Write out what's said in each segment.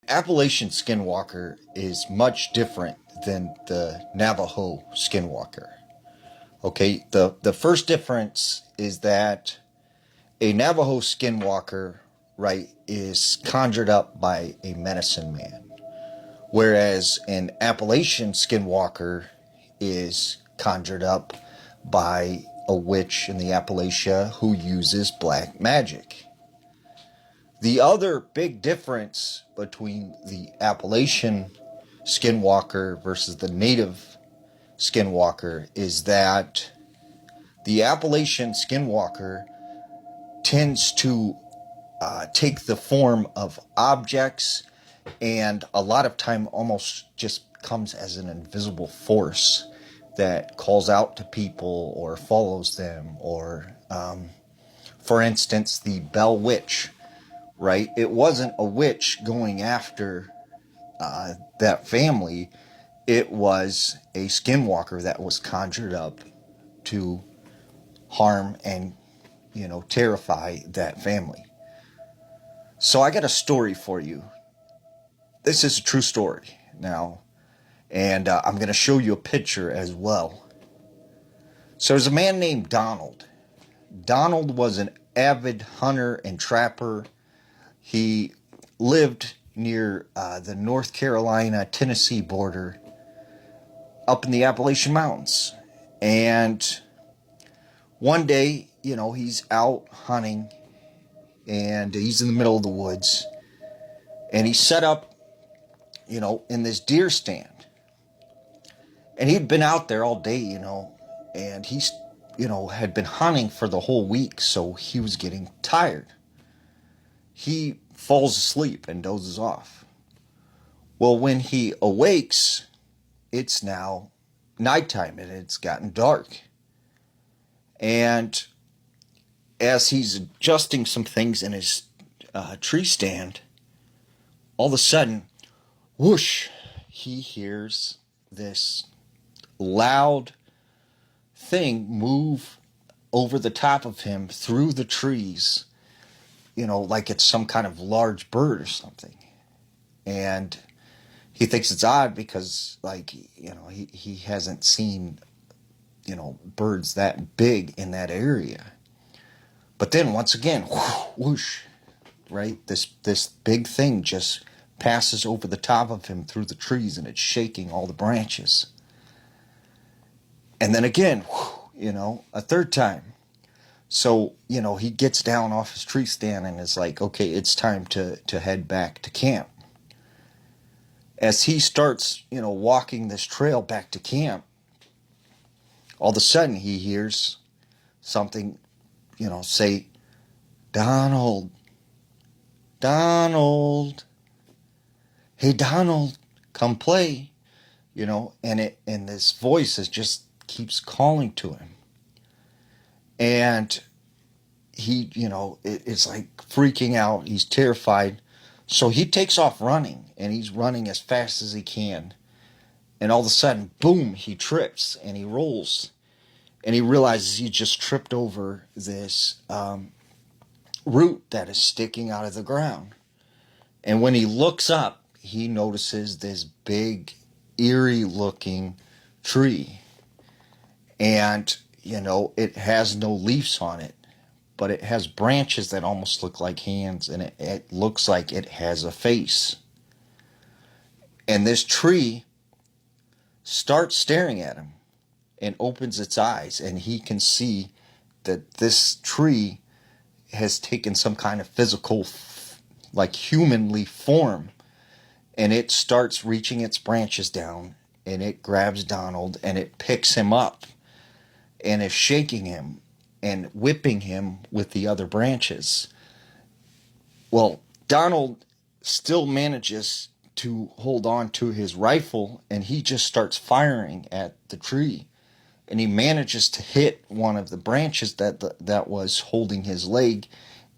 Appalachian Skinwalker is much different than the Navajo Skinwalker. Okay, the first difference is that a Navajo Skinwalker, right, is conjured up by a medicine man, whereas an Appalachian Skinwalker is conjured up by a witch in the Appalachia who uses black magic. The other big difference between the Appalachian Skinwalker versus the native Skinwalker is that the Appalachian Skinwalker tends to take the form of objects, and a lot of time almost just comes as an invisible force that calls out to people or follows them, or for instance, the Bell Witch, right? It wasn't a witch going after that family. It was a skinwalker that was conjured up to harm and, terrify that family. So I got a story for you. This is a true story now, and I'm going to show you a picture as well. So there's a man named Donald. Donald was an avid hunter and trapper. He lived near the North Carolina-Tennessee border up in the Appalachian Mountains. And one day, he's out hunting, and he's in the middle of the woods. And he set up, in this deer stand. And he'd been out there all day, and he's, had been hunting for the whole week, so he was getting tired. He falls asleep and dozes off. Well, when he awakes, it's now nighttime and it's gotten dark. And as he's adjusting some things in his tree stand, all of a sudden, whoosh, he hears this loud thing move over the top of him through the trees, like it's some kind of large bird or something. And he thinks it's odd because, he hasn't seen, birds that big in that area. But then once again, whoosh, right? This big thing just passes over the top of him through the trees, and it's shaking all the branches. And then again, a third time. So, he gets down off his tree stand and is like, okay, it's time to head back to camp. As he starts, walking this trail back to camp, all of a sudden he hears something, say, Donald, Donald, hey, Donald, come play, and this voice just keeps calling to him. And he, it's like freaking out. He's terrified. So he takes off running, and he's running as fast as he can. And all of a sudden, boom, he trips and he rolls. And he realizes he just tripped over this root that is sticking out of the ground. And when he looks up, he notices this big, eerie-looking tree. And, it has no leaves on it, but it has branches that almost look like hands, and it looks like it has a face. And this tree starts staring at him and opens its eyes, and he can see that this tree has taken some kind of physical, humanly form, and it starts reaching its branches down, and it grabs Donald, and it picks him up, and is shaking him and whipping him with the other branches. Well, Donald still manages to hold on to his rifle, and he just starts firing at the tree. And he manages to hit one of the branches that was holding his leg,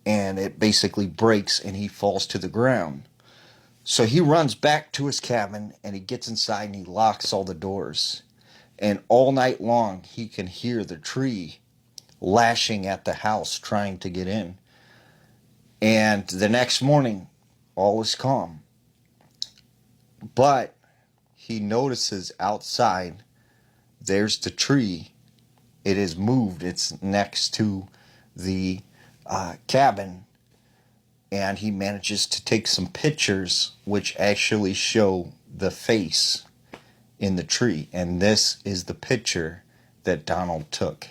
and it basically breaks, and he falls to the ground. So he runs back to his cabin, and he gets inside, and he locks all the doors. And all night long, he can hear the tree lashing at the house, trying to get in. And the next morning, all is calm. But he notices outside there's the tree. It is moved. It's next to the cabin. And he manages to take some pictures which actually show the face in the tree. And this is the picture that Donald took.